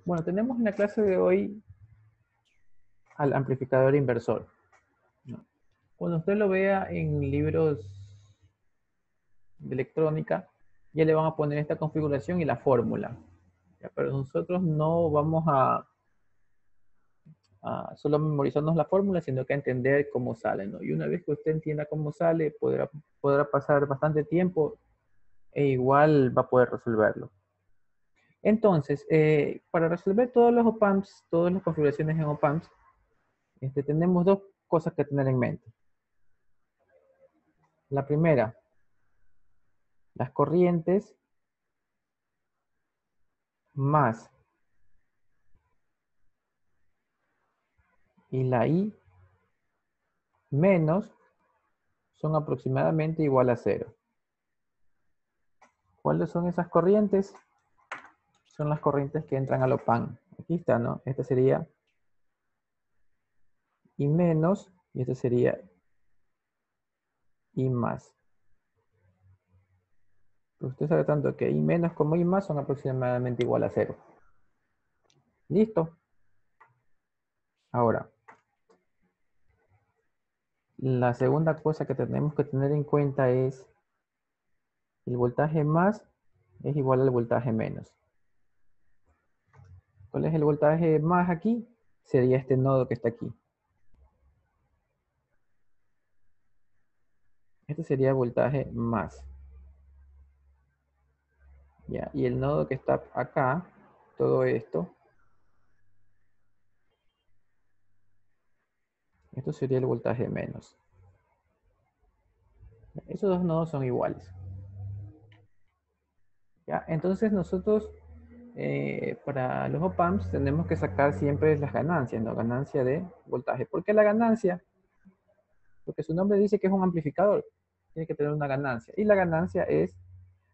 Bueno, tenemos en la clase de hoy al amplificador inversor, ¿no? Cuando usted lo vea en libros de electrónica, ya le van a poner esta configuración y la fórmula. ¿Ya? Pero nosotros no vamos a solo memorizarnos la fórmula, sino que a entender cómo sale, ¿no? Y una vez que usted entienda cómo sale, podrá pasar bastante tiempo e igual va a poder resolverlo. Entonces, para resolver todos los op-amps, todas las configuraciones en op-amps, tenemos dos cosas que tener en mente. La primera, las corrientes más y la I menos son aproximadamente igual a 0. ¿Cuáles son esas corrientes? Son las corrientes que entran al op-amp. Aquí está, ¿no? Esta sería I menos y esta sería I más. Usted sabe tanto que I menos como I más son aproximadamente igual a 0. ¿Listo? Ahora, la segunda cosa que tenemos que tener en cuenta es el voltaje más es igual al voltaje menos. ¿Cuál es el voltaje más aquí? Sería este nodo que está aquí. Este sería el voltaje más. ¿Ya? Y el nodo que está acá, todo esto, esto sería el voltaje menos. Esos dos nodos son iguales. ¿Ya? Entonces nosotros, para los op-amps, tenemos que sacar siempre las ganancias, ¿no? Ganancia de voltaje. ¿Por qué la ganancia? Porque su nombre dice que es un amplificador. Tiene que tener una ganancia. Y la ganancia es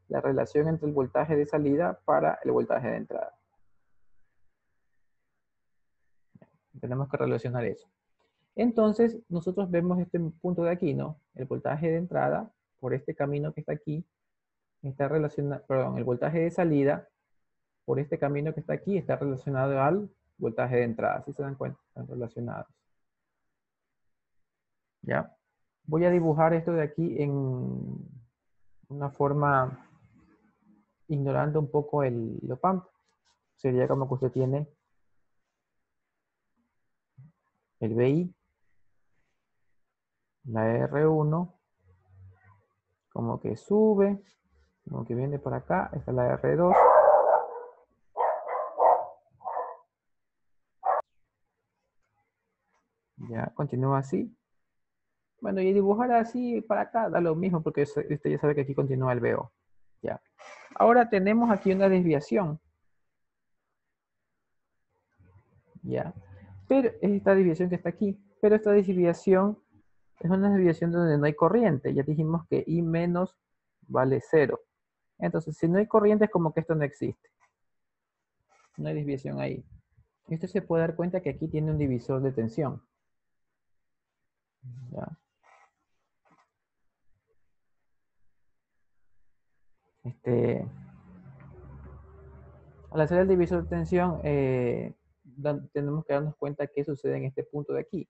la relación entre el voltaje de salida para el voltaje de entrada. Tenemos que relacionar eso. Entonces, nosotros vemos este punto de aquí, ¿no? El voltaje de entrada por este camino que está aquí está relacionado, perdón, el voltaje de salida por este camino que está aquí está relacionado al voltaje de entrada. ¿Sí se dan cuenta? Están relacionados. ¿Ya? Voy a dibujar esto de aquí en una forma ignorando un poco el op-amp. Sería como que usted tiene el BI, la R1, como que sube, como que viene por acá, esta es la R2. Ya, continúa así. Bueno, y dibujar así para acá da lo mismo porque usted ya sabe que aquí continúa el BO. Ya. Ahora tenemos aquí una desviación. Ya. Pero es esta desviación que está aquí. Pero esta desviación es una desviación donde no hay corriente. Ya dijimos que I menos vale 0. Entonces, si no hay corriente es como que esto no existe. No hay desviación ahí. Y usted se puede dar cuenta que aquí tiene un divisor de tensión. ¿Ya? Al hacer el divisor de tensión, tenemos que darnos cuenta qué sucede en este punto de aquí.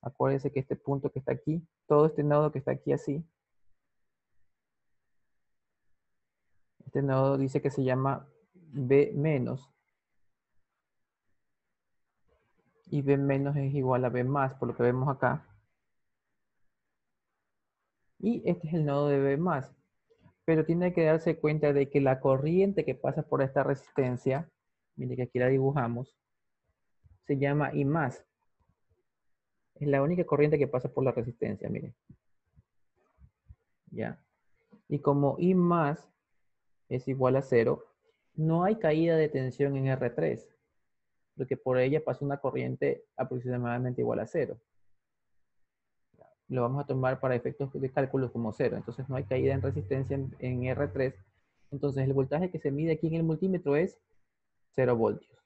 Acuérdense que este punto que está aquí, todo este nodo que está aquí así, este nodo dice que se llama B menos. Y B menos es igual a B más, por lo que vemos acá. Y este es el nodo de B más. Pero tiene que darse cuenta de que la corriente que pasa por esta resistencia, mire que aquí la dibujamos, se llama I más. Es la única corriente que pasa por la resistencia, mire. ¿Ya? Y como I más es igual a 0, no hay caída de tensión en R3, porque por ella pasa una corriente aproximadamente igual a 0. Lo vamos a tomar para efectos de cálculo como 0. Entonces no hay caída en resistencia en R3. Entonces el voltaje que se mide aquí en el multímetro es 0 voltios.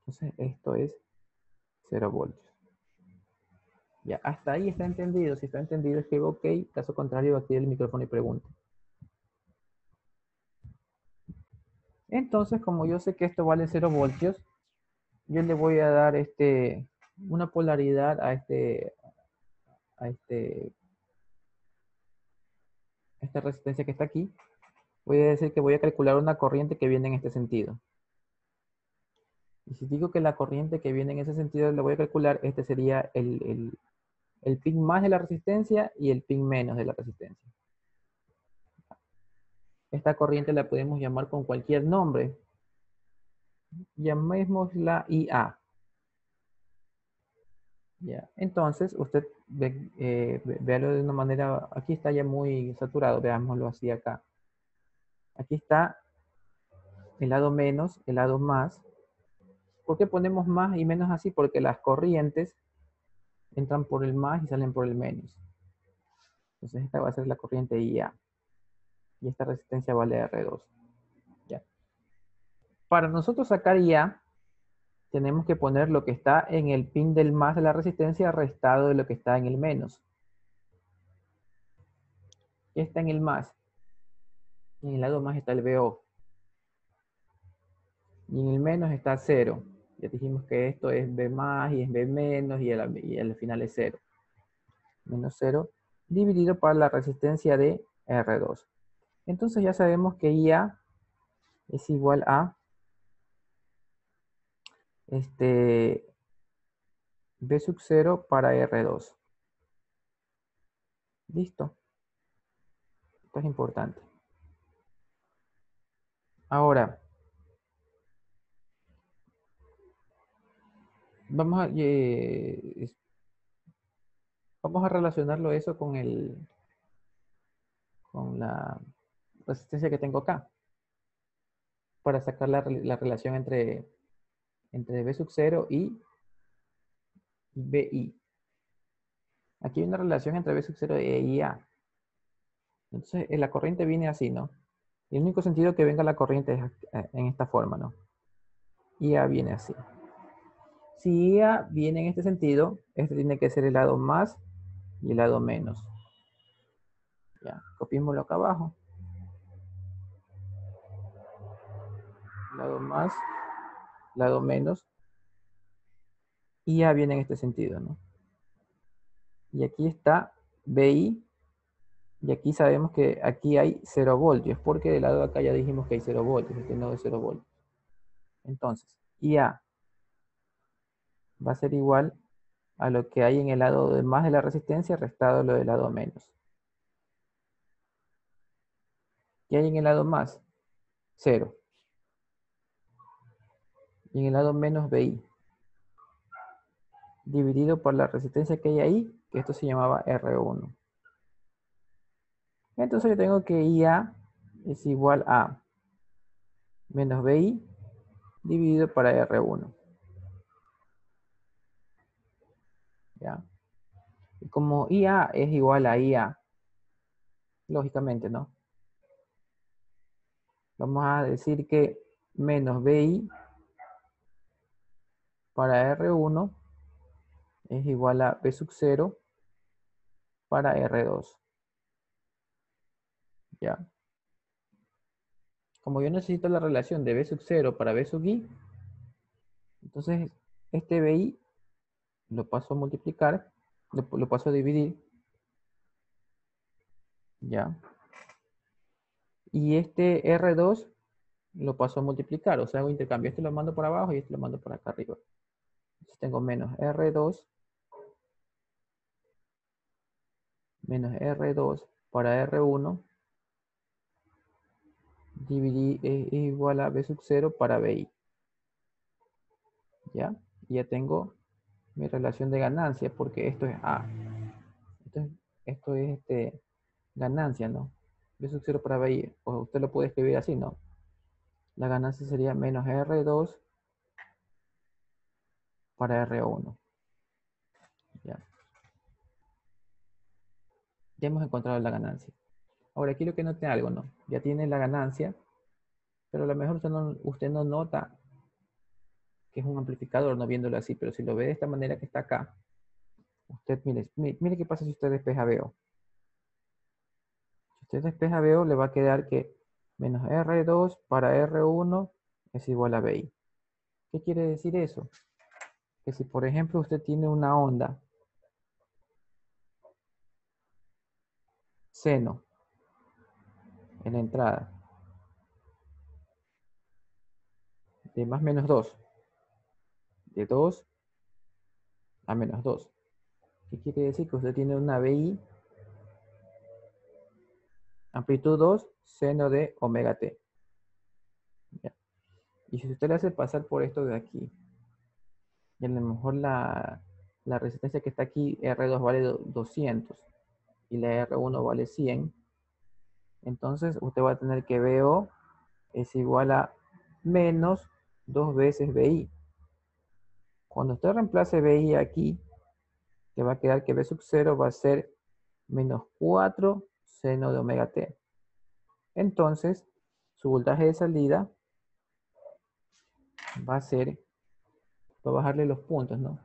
Entonces esto es 0 voltios. Ya, hasta ahí está entendido. Si está entendido, escribo OK. Caso contrario, active el micrófono y pregunte. Entonces, como yo sé que esto vale 0 voltios, yo le voy a dar una polaridad a esta resistencia que está aquí. Voy a decir que voy a calcular una corriente que viene en este sentido. Y si digo que la corriente que viene en ese sentido la voy a calcular, este sería el pin más de la resistencia y el pin menos de la resistencia. Esta corriente la podemos llamar con cualquier nombre. Llamémosla IA. Ya. Entonces, usted véalo de una manera, aquí está ya muy saturado, veámoslo así acá. Aquí está el lado menos, el lado más. ¿Por qué ponemos más y menos así? Porque las corrientes entran por el más y salen por el menos. Entonces esta va a ser la corriente IA. Y esta resistencia vale R2. ¿Ya? Para nosotros sacar IA, tenemos que poner lo que está en el pin del más de la resistencia restado de lo que está en el menos. ¿Qué está en el más? En el lado más está el VO. Y en el menos está 0. Ya dijimos que esto es B más y es B menos y al final es 0. Menos 0 dividido por la resistencia de R2. Entonces ya sabemos que IA es igual a B sub 0 para R2. Listo. Esto es importante. Ahora, vamos vamos a relacionarlo eso con con la resistencia que tengo acá. Para sacar la relación entre B sub 0 y BI. Aquí hay una relación entre B sub 0 e IA. Entonces, la corriente viene así, ¿no? Y el único sentido que venga la corriente es en esta forma, ¿no? IA viene así. Si IA viene en este sentido, este tiene que ser el lado más y el lado menos. Ya, copiémoslo acá abajo. Lado más, lado menos. IA viene en este sentido, ¿no? Y aquí está BI. Y aquí sabemos que aquí hay 0 voltios, porque del lado de acá ya dijimos que hay 0 voltios, este nodo es 0 voltios. Entonces, IA va a ser igual a lo que hay en el lado de más de la resistencia restado lo del lado menos. ¿Qué hay en el lado más? 0. Y en el lado menos BI. Dividido por la resistencia que hay ahí, que esto se llamaba R1. Entonces yo tengo que IA es igual a menos BI dividido para R1. ¿Ya? Y como IA es igual a IA, lógicamente, ¿no? Vamos a decir que menos BI para R1 es igual a B sub 0 para R2. ¿Ya? Como yo necesito la relación de B sub 0 para B sub I, entonces este BI lo paso a multiplicar, lo paso a dividir. ¿Ya? Y este R2 lo paso a multiplicar, o sea, hago intercambio. Este lo mando por abajo y este lo mando por acá arriba. Entonces tengo menos R2 para R1 dividir es igual a B sub 0 para BI. ¿Ya? Y ya tengo mi relación de ganancia porque esto es A. Esto es ganancia, ¿no? B sub 0 para BI. O usted lo puede escribir así, ¿no? La ganancia sería menos R2 para R1. ¿Ya? Ya hemos encontrado la ganancia. Ahora, aquí lo que note algo, ¿no? Ya tiene la ganancia, pero a lo mejor usted no nota que es un amplificador, no viéndolo así, pero si lo ve de esta manera que está acá, usted, mire qué pasa si usted despeja VO. Si usted despeja VO, le va a quedar que menos R2 para R1 es igual a BI. ¿Qué quiere decir eso? Que si por ejemplo usted tiene una onda seno en la entrada de más menos 2, de 2 a menos 2. ¿Qué quiere decir? Que usted tiene una BI amplitud 2 seno de omega t. ¿Ya? Y si usted le hace pasar por esto de aquí, y a lo mejor la resistencia que está aquí, R2 vale 200 y la R1 vale 100, entonces usted va a tener que BO es igual a menos 2 veces BI. Cuando usted reemplace BI aquí, te va a quedar que B sub 0 va a ser menos 4 seno de omega t. Entonces, su voltaje de salida va a ser, va a bajarle los puntos, ¿no?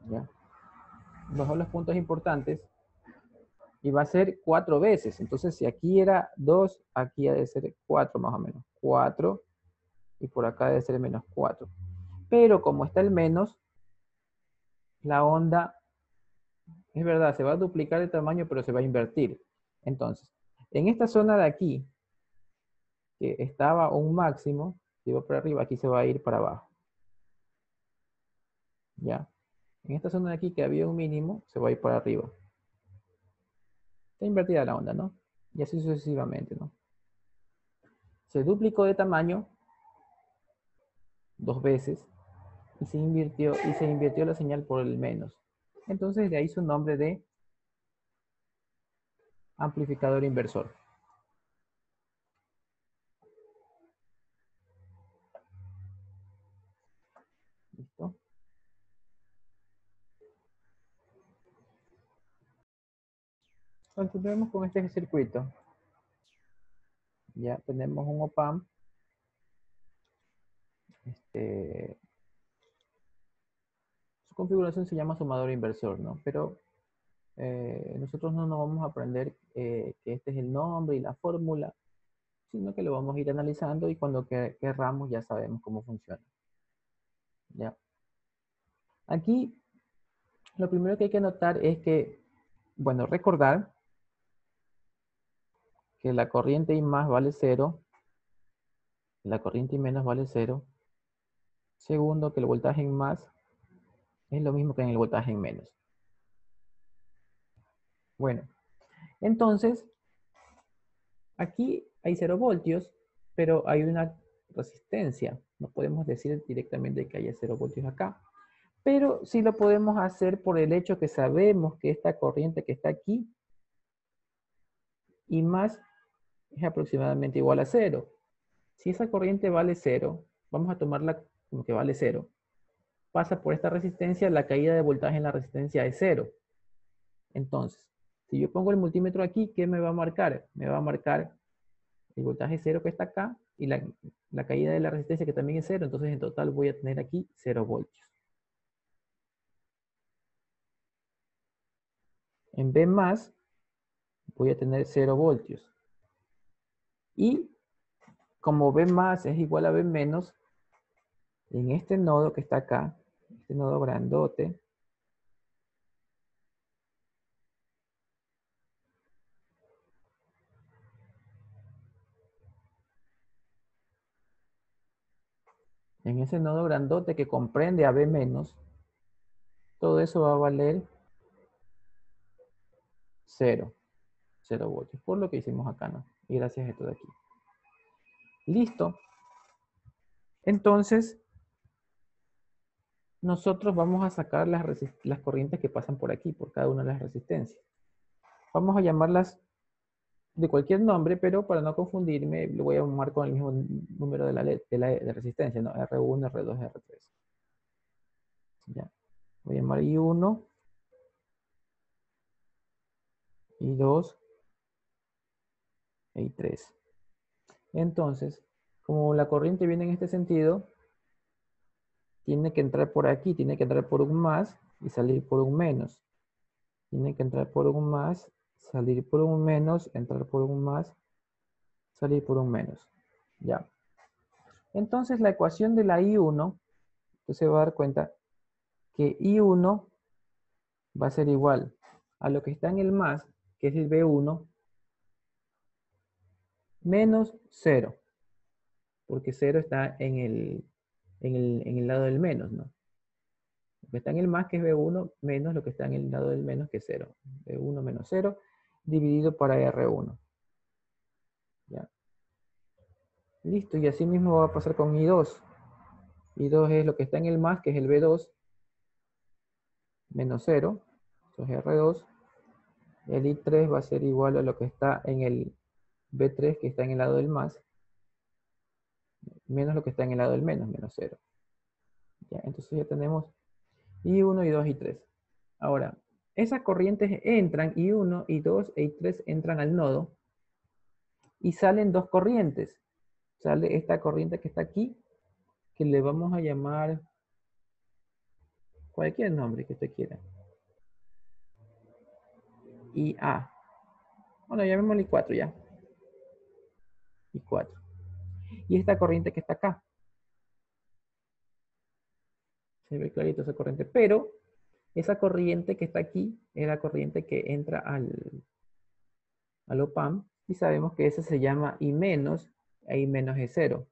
¿Ya? Bajó los puntos importantes y va a ser 4 veces. Entonces, si aquí era 2, aquí ha de ser 4 más o menos. 4 y por acá debe ser menos 4. Pero como está el menos, la onda, es verdad, se va a duplicar de tamaño, pero se va a invertir. Entonces, en esta zona de aquí, que estaba un máximo, si va para arriba, aquí se va a ir para abajo. ¿Ya? En esta zona de aquí que había un mínimo, se va a ir para arriba. Está invertida la onda, ¿no? Y así sucesivamente, ¿no? Se duplicó de tamaño 2 veces y se invirtió la señal por el menos. Entonces de ahí su nombre de amplificador inversor. ¿Listo? Continuemos con este circuito. Ya tenemos un op-amp. Su configuración se llama sumador inversor, ¿no? Pero nosotros no nos vamos a aprender que este es el nombre y la fórmula, sino que lo vamos a ir analizando y cuando querramos ya sabemos cómo funciona. ¿Ya? Aquí lo primero que hay que notar es que, bueno, recordar que la corriente I más vale 0, la corriente I menos vale 0. Segundo, que el voltaje en más es lo mismo que en el voltaje en menos. Bueno, entonces, aquí hay 0 voltios, pero hay una resistencia. No podemos decir directamente que haya 0 voltios acá. Pero sí lo podemos hacer por el hecho que sabemos que esta corriente que está aquí y más es aproximadamente igual a 0. Si esa corriente vale 0, vamos a tomarla como que vale 0. Pasa por esta resistencia, la caída de voltaje en la resistencia es 0. Entonces, si yo pongo el multímetro aquí, ¿qué me va a marcar? Me va a marcar el voltaje 0 que está acá y la caída de la resistencia que también es 0. Entonces, en total voy a tener aquí 0 voltios. En B más, voy a tener 0 voltios. Y como B más es igual a B menos, en este nodo que está acá, este nodo grandote, en ese nodo grandote que comprende a B menos, todo eso va a valer 0. 0 voltios, por lo que hicimos acá, ¿no? Y gracias a esto de aquí. Listo. Entonces, nosotros vamos a sacar las corrientes que pasan por aquí, por cada una de las resistencias. Vamos a llamarlas de cualquier nombre, pero para no confundirme, lo voy a llamar con el mismo número de la resistencia, ¿no? R1, R2, R3. ¿Ya? Voy a llamar I1, I2 e I3. Entonces, como la corriente viene en este sentido, tiene que entrar por aquí, tiene que entrar por un más, y salir por un menos. Tiene que entrar por un más, salir por un menos, entrar por un más, salir por un menos. Ya. Entonces la ecuación de la I1, usted se va a dar cuenta que I1 va a ser igual a lo que está en el más, que es el B1, menos 0. Porque 0 está en el lado del menos, ¿no? Lo que está en el más, que es B1, menos lo que está en el lado del menos, que es 0. B1 menos 0, dividido para R1. ¿Ya? Listo, y así mismo va a pasar con I2. I2 es lo que está en el más, que es el B2, menos 0. Eso es R2. El I3 va a ser igual a lo que está en el B3, que está en el lado del más, menos lo que está en el lado del menos, menos 0. ¿Ya? Entonces ya tenemos I1, I2, I3. Ahora, esas corrientes entran, I1, I2 e I3 entran al nodo y salen dos corrientes. Sale esta corriente que está aquí, que le vamos a llamar cualquier nombre que usted quiera. IA. Bueno, llamémosle I4 ya. I4. Y esta corriente que está acá. Se ve clarito esa corriente. Pero esa corriente que está aquí es la corriente que entra al OPAMP. Y sabemos que esa se llama I menos, e I menos es 0.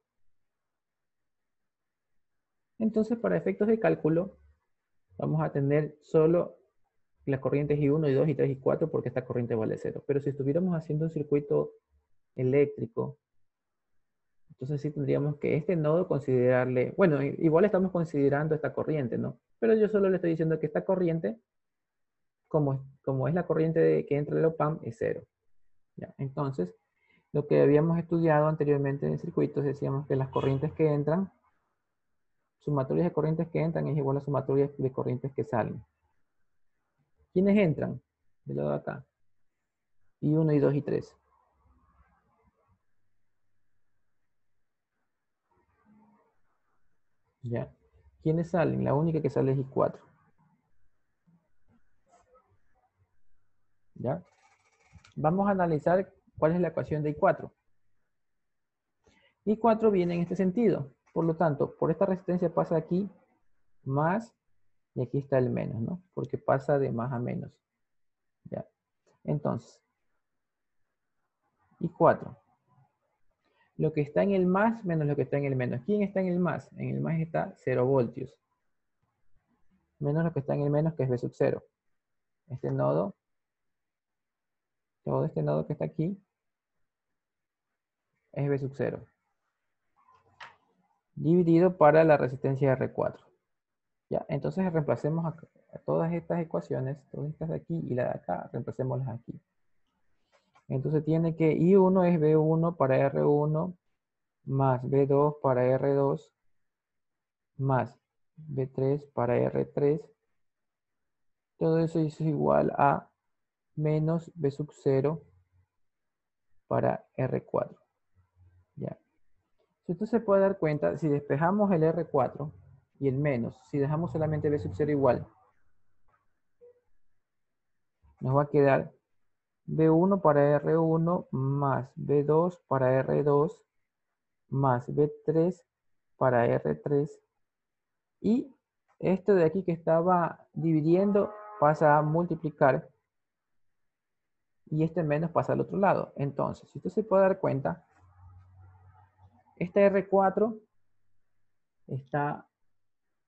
Entonces, para efectos de cálculo, vamos a tener solo las corrientes I1, I2, I3, I4 porque esta corriente vale 0. Pero si estuviéramos haciendo un circuito eléctrico, entonces sí tendríamos que este nodo considerarle, bueno, igual estamos considerando esta corriente, ¿no? Pero yo solo le estoy diciendo que esta corriente, como es la corriente que entra en el OPAMP, es 0. ¿Ya? Entonces, lo que habíamos estudiado anteriormente en circuitos, decíamos que las corrientes que entran, sumatorias de corrientes que entran es igual a sumatorias de corrientes que salen. ¿Quiénes entran? Del lado de acá. I1, I2, I3. ¿Ya? ¿Quiénes salen? La única que sale es I4. ¿Ya? Vamos a analizar cuál es la ecuación de I4. I4 viene en este sentido. Por lo tanto, por esta resistencia pasa aquí más y aquí está el menos, ¿no? Porque pasa de más a menos. ¿Ya? Entonces, I4. Lo que está en el más menos lo que está en el menos. ¿Quién está en el más? En el más está 0 voltios. Menos lo que está en el menos, que es V sub 0. Este nodo, todo este nodo que está aquí, es V sub 0. Dividido para la resistencia R4. ¿Ya? Entonces reemplacemos a todas estas ecuaciones, todas estas de aquí y la de acá, reemplacémoslas aquí. Entonces tiene que I1 es B1 para R1 más B2 para R2 más B3 para R3. Todo eso es igual a menos B sub 0 para R4. ¿Ya? Si usted se puede dar cuenta, si despejamos el R4 y el menos, si dejamos solamente B sub 0 igual, nos va a quedar B1 para R1 más B2 para R2 más B3 para R3 y esto de aquí que estaba dividiendo pasa a multiplicar y este menos pasa al otro lado. Entonces, si usted se puede dar cuenta, este R4 está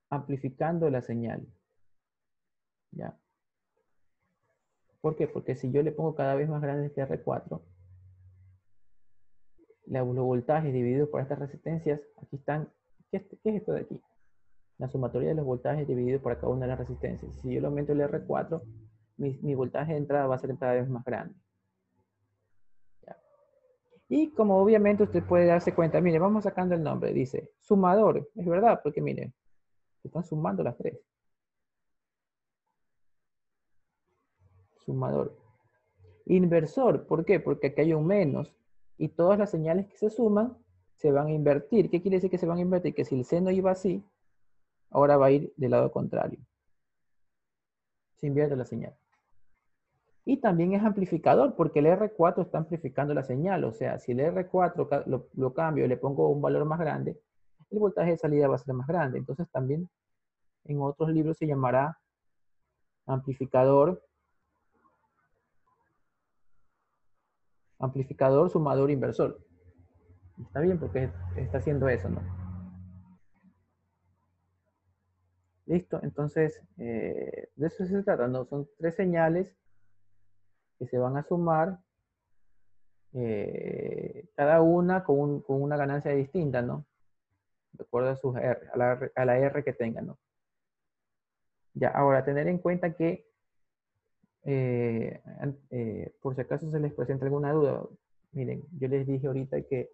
amplificando la señal. ¿Ya? ¿Por qué? Porque si yo le pongo cada vez más grande este R4, los voltajes divididos por estas resistencias, aquí están, ¿qué es esto de aquí? La sumatoria de los voltajes dividido por cada una de las resistencias. Si yo le aumento el R4, mi voltaje de entrada va a ser cada vez más grande. ¿Ya? Y como obviamente usted puede darse cuenta, mire, vamos sacando el nombre, dice sumador, es verdad, porque mire, se están sumando las tres. Sumador. Inversor, ¿por qué? Porque aquí hay un menos y todas las señales que se suman se van a invertir. ¿Qué quiere decir que se van a invertir? Que si el seno iba así, ahora va a ir del lado contrario. Se invierte la señal. Y también es amplificador, porque el R4 está amplificando la señal. O sea, si el R4 lo cambio y le pongo un valor más grande, el voltaje de salida va a ser más grande. Entonces también en otros libros se llamará amplificador, sumador, inversor. Está bien porque está haciendo eso, ¿no? Listo, entonces de eso se trata, ¿no? Son tres señales que se van a sumar, cada una con una ganancia distinta, ¿no? De acuerdo a sus R, a la R que tengan, ¿no? Ya, ahora tener en cuenta que, por si acaso se les presenta alguna duda, miren, yo les dije ahorita que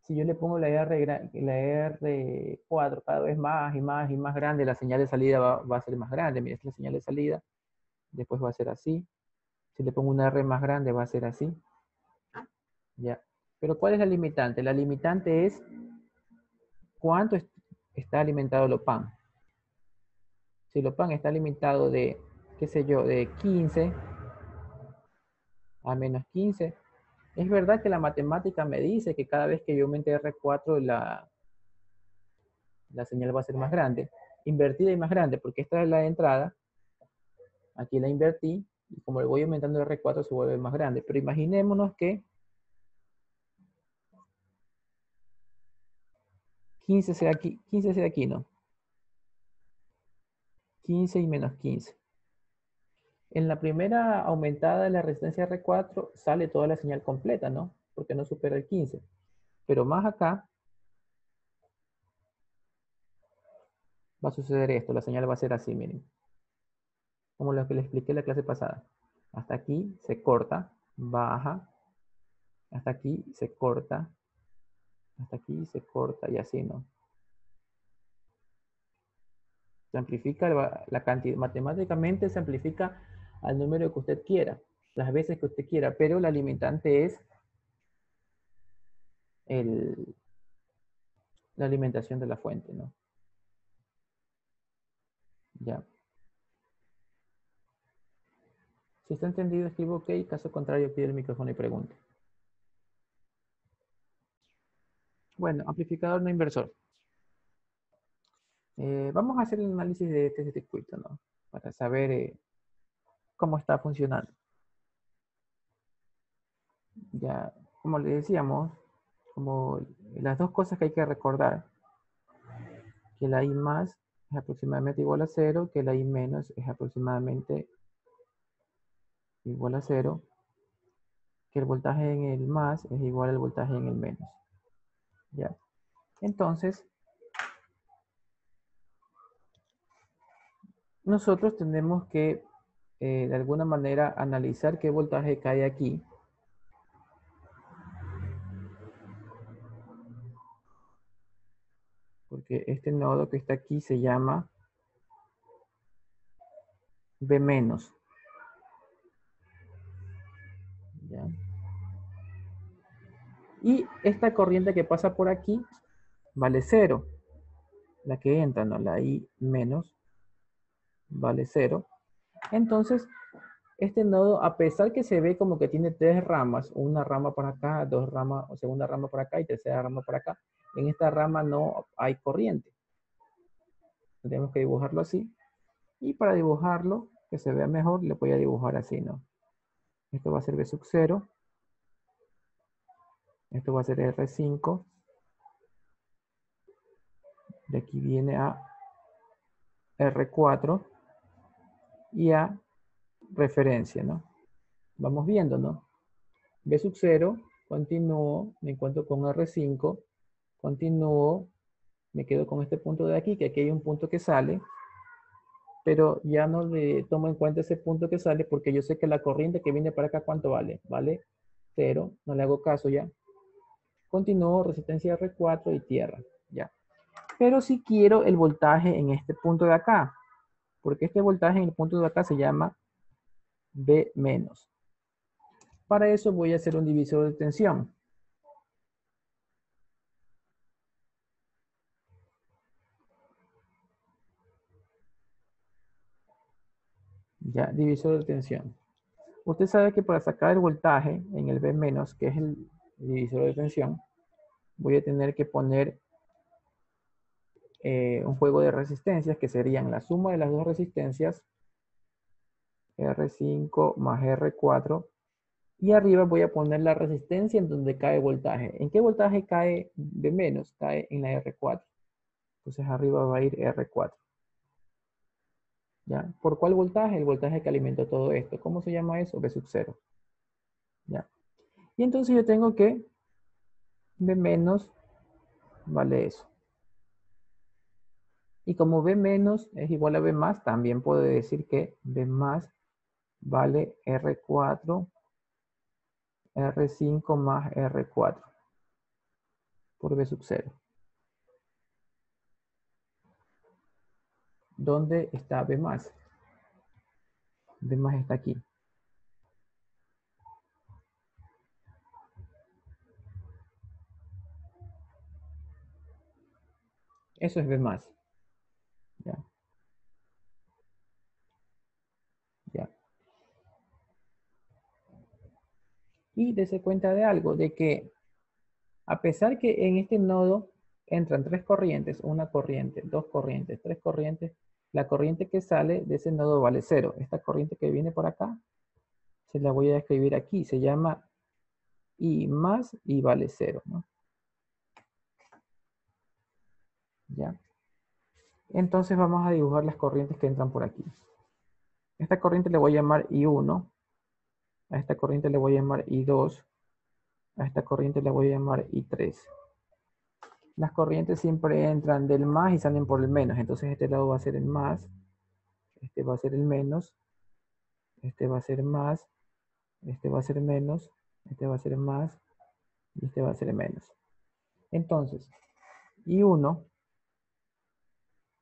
si yo le pongo la R4 cada vez más y más y más grande, la señal de salida va a ser más grande. Miren, esta es la señal de salida, después va a ser así. Si le pongo una R más grande, va a ser así. Ya. Pero ¿cuál es la limitante? La limitante es cuánto está alimentado el OPAN. Si el OPAN está limitado de, qué sé yo, de 15 a menos 15, es verdad que la matemática me dice que cada vez que yo aumente R4, la señal va a ser más grande. Invertida y más grande, porque esta es la entrada. Aquí la invertí, y como le voy aumentando R4, se vuelve más grande. Pero imaginémonos que 15 sea aquí, ¿no? 15 y menos 15. En la primera aumentada de la resistencia R4 sale toda la señal completa, ¿no? Porque no supera el 15. Pero más acá va a suceder esto. La señal va a ser así, miren. Como lo que les expliqué en la clase pasada. Hasta aquí se corta, baja. Hasta aquí se corta. Hasta aquí se corta y así, ¿no? Se amplifica la cantidad. Matemáticamente se amplifica al número que usted quiera. Las veces que usted quiera. Pero la limitante es la alimentación de la fuente, ¿no? Ya. Si está entendido, escribo OK. Caso contrario, pide el micrófono y pregunte. Bueno, amplificador no inversor. Vamos a hacer el análisis de este circuito, ¿no? Para saber cómo está funcionando. Ya, como le decíamos, como las dos cosas que hay que recordar, que la I más es aproximadamente igual a 0, que la I menos es aproximadamente igual a 0, que el voltaje en el más es igual al voltaje en el menos. ¿Ya? Entonces, nosotros tenemos que, de alguna manera, analizar qué voltaje cae aquí. Porque este nodo que está aquí se llama B menos. ¿Ya? Y esta corriente que pasa por aquí vale 0. La que entra, no, la I menos, vale 0. Entonces, este nodo, a pesar que se ve como que tiene tres ramas, una rama por acá, dos ramas, o segunda rama por acá y tercera rama por acá, en esta rama no hay corriente. Tenemos que dibujarlo así. Y para dibujarlo, que se vea mejor, le voy a dibujar así, ¿no? Esto va a ser B sub 0. Esto va a ser R5. De aquí viene a R4 y a referencia, ¿no? Vamos viendo, ¿no? B sub 0, continúo, me encuentro con R5, continúo, me quedo con este punto de aquí, que aquí hay un punto que sale, pero ya no le tomo en cuenta ese punto que sale porque yo sé que la corriente que viene para acá, ¿cuánto vale? Vale 0, no le hago caso ya. Continúo, resistencia R4 y tierra, ya. Pero si quiero el voltaje en este punto de acá, porque este voltaje en el punto de acá se llama B menos. Para eso voy a hacer un divisor de tensión. Ya, divisor de tensión. Usted sabe que para sacar el voltaje en el B menos, que es el divisor de tensión, voy a tener que poner un juego de resistencias que serían la suma de las dos resistencias, R5 más R4, y arriba voy a poner la resistencia en donde cae voltaje. ¿En qué voltaje cae B menos? Cae en la R4. Entonces arriba va a ir R4. ¿Ya? ¿Por cuál voltaje? El voltaje que alimenta todo esto. ¿Cómo se llama eso? B sub 0. ¿Ya? Y entonces yo tengo que B menos vale eso. Y como B menos es igual a B más, también puedo decir que B más vale R4, R5 más R4 por B sub 0. ¿Dónde está B más? B más está aquí. Eso es B más. Ya, ya. Y dése cuenta de algo, de que a pesar que en este nodo entran tres corrientes, una corriente, dos corrientes, tres corrientes, la corriente que sale de ese nodo vale 0. Esta corriente que viene por acá, se la voy a escribir aquí, se llama I más y vale 0, ¿no? ¿Ya? Entonces vamos a dibujar las corrientes que entran por aquí. Esta corriente le voy a llamar I1, a esta corriente le voy a llamar I2, a esta corriente le voy a llamar I3. Las corrientes siempre entran del más y salen por el menos, entonces este lado va a ser el más, este va a ser el menos, este va a ser más, este va a ser menos, este va a ser más y este va a ser menos. Entonces, I1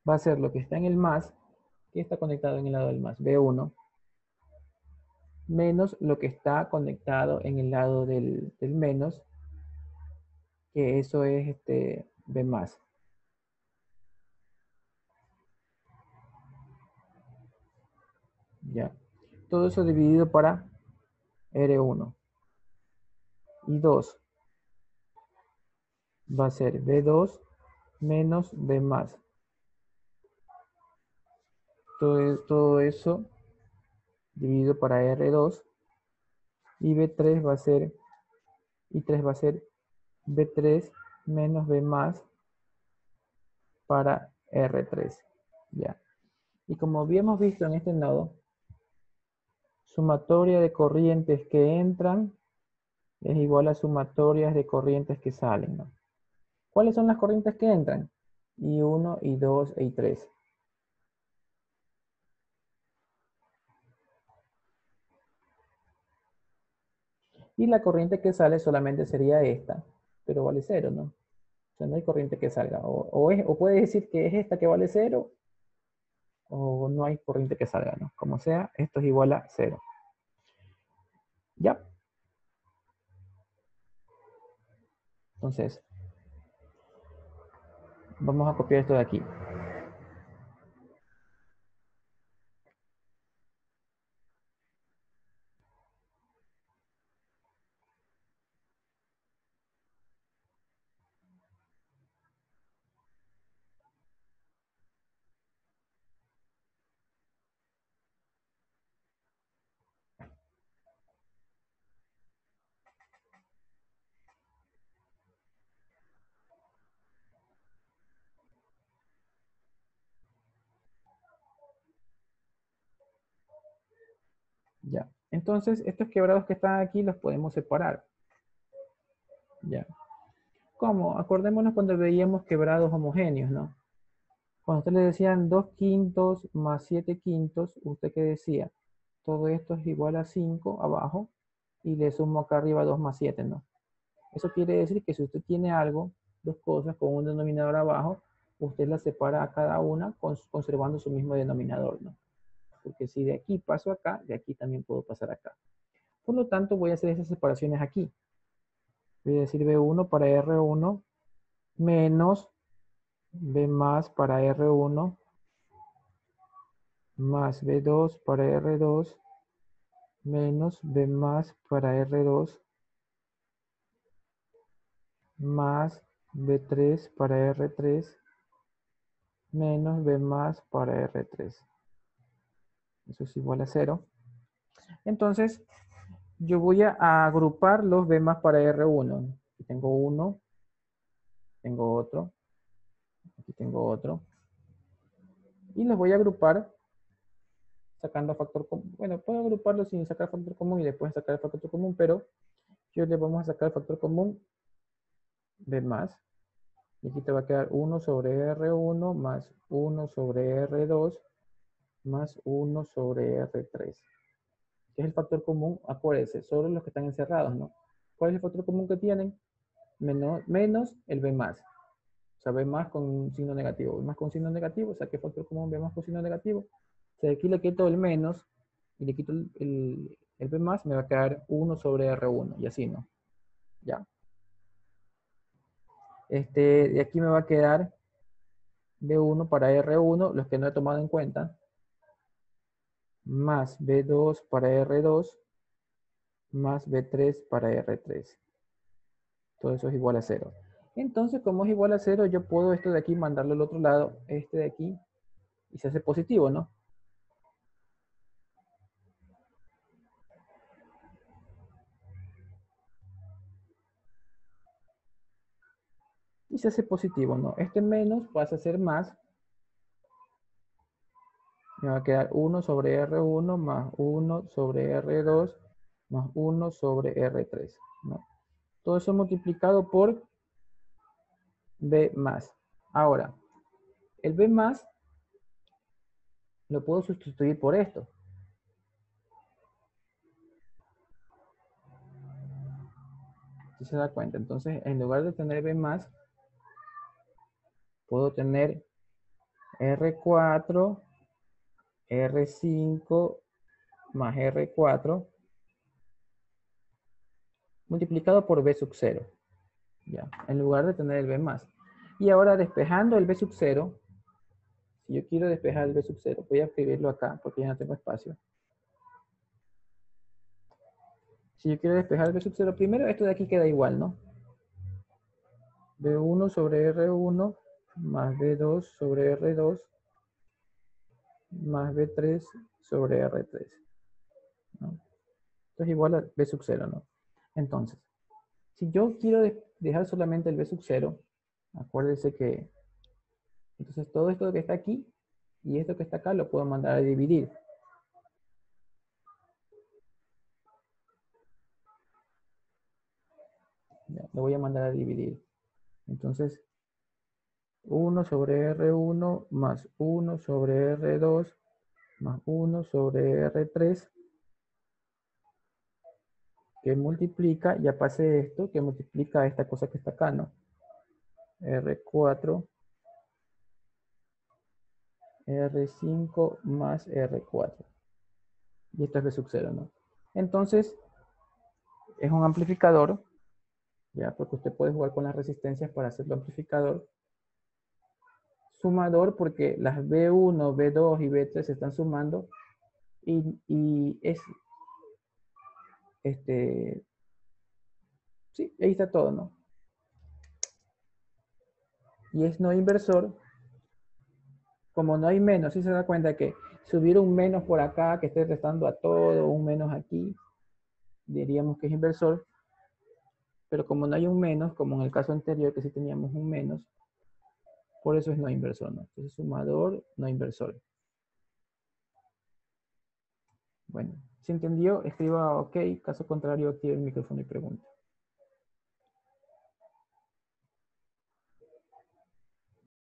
va a ser lo que está en el más, que está conectado en el lado del más, B1, menos lo que está conectado en el lado del menos, que eso es B más. Ya. Todo eso dividido para R1. Y 2 va a ser B2 menos B más. Todo eso dividido para R2. Y B3 va a ser, y 3 va a ser B3 menos B más para R3. Ya. Y como habíamos visto en este nodo, sumatoria de corrientes que entran es igual a sumatorias de corrientes que salen, ¿no? ¿Cuáles son las corrientes que entran? I1, I2 e I3. Y la corriente que sale solamente sería esta, pero vale 0, ¿no? O sea, no hay corriente que salga. O puedes decir que es esta que vale 0, o no hay corriente que salga, ¿no? Como sea, esto es igual a 0. ¿Ya? Entonces, vamos a copiar esto de aquí. Ya. Entonces, estos quebrados que están aquí los podemos separar. Ya. ¿Cómo? Acordémonos cuando veíamos quebrados homogéneos, ¿no? Cuando usted le decían 2 quintos más 7 quintos, ¿usted qué decía? Todo esto es igual a 5 abajo y le sumo acá arriba 2 más 7, ¿no? Eso quiere decir que si usted tiene algo, dos cosas con un denominador abajo, usted las separa a cada una conservando su mismo denominador, ¿no? Porque si de aquí paso acá, de aquí también puedo pasar acá. Por lo tanto, voy a hacer esas separaciones aquí. Voy a decir B1 para R1 menos B más para R1 más B2 para R2 menos B más para R2 más B3 para R3 menos B más para R3. Eso es igual a 0. Entonces, yo voy a agrupar los B más para R1. Aquí tengo uno, tengo otro, aquí tengo otro. Y los voy a agrupar sacando factor común. Bueno, puedo agruparlos sin sacar factor común y después sacar el factor común, pero yo le vamos a sacar el factor común B más. Y aquí te va a quedar 1 sobre R1 más 1 sobre R2 más 1 sobre R3. ¿Qué es el factor común? Acuérdense, solo los que están encerrados, ¿no? ¿Cuál es el factor común que tienen? Menos el B más. O sea, B más con un signo negativo. B más con un signo negativo, o sea, ¿qué factor común B más con signo negativo? O sea, aquí le quito el menos y le quito el B más, me va a quedar 1 sobre R1 y así, ¿no? Ya. De aquí me va a quedar B1 para R1, los que no he tomado en cuenta, más B2 para R2, más B3 para R3. Todo eso es igual a 0. Entonces, como es igual a 0, yo puedo esto de aquí mandarlo al otro lado, este de aquí, y se hace positivo, ¿no? Y se hace positivo, ¿no? Este menos pasa a ser más. Me va a quedar 1 sobre R1 más 1 sobre R2 más 1 sobre R3, ¿no? Todo eso multiplicado por B más. Ahora, el B más lo puedo sustituir por esto. Si se da cuenta. Entonces, en lugar de tener B más, puedo tener R4, R5 más R4 multiplicado por B sub 0. Ya, en lugar de tener el B más. Y ahora despejando el B sub 0, si yo quiero despejar el B sub 0, voy a escribirlo acá porque ya no tengo espacio. Si yo quiero despejar el B sub 0, primero esto de aquí queda igual, ¿no? B1 sobre R1 más B2 sobre R2 más B3 sobre R3, ¿no? Esto es igual a B sub 0, ¿no? Entonces, si yo quiero dejar solamente el B sub 0, acuérdense que entonces todo esto que está aquí y esto que está acá lo puedo mandar a dividir. Ya, lo voy a mandar a dividir. Entonces, 1 sobre R1 más 1 sobre R2 más 1 sobre R3 que multiplica, ya pasé esto, que multiplica esta cosa que está acá, ¿no? R4, R5 más R4. Y esto es B sub 0, ¿no? Entonces, es un amplificador, ya, porque usted puede jugar con las resistencias para hacerlo amplificador. Sumador porque las B1, B2 y B3 se están sumando y es, sí, ahí está todo, ¿no? Y es no inversor, como no hay menos, si se da cuenta que si hubiera un menos por acá que esté restando a todo, un menos aquí, diríamos que es inversor, pero como no hay un menos, como en el caso anterior que sí teníamos un menos, por eso es no inversor, ¿no? Entonces sumador, no inversor. Bueno, si entendió, escriba OK, caso contrario active el micrófono y pregunta.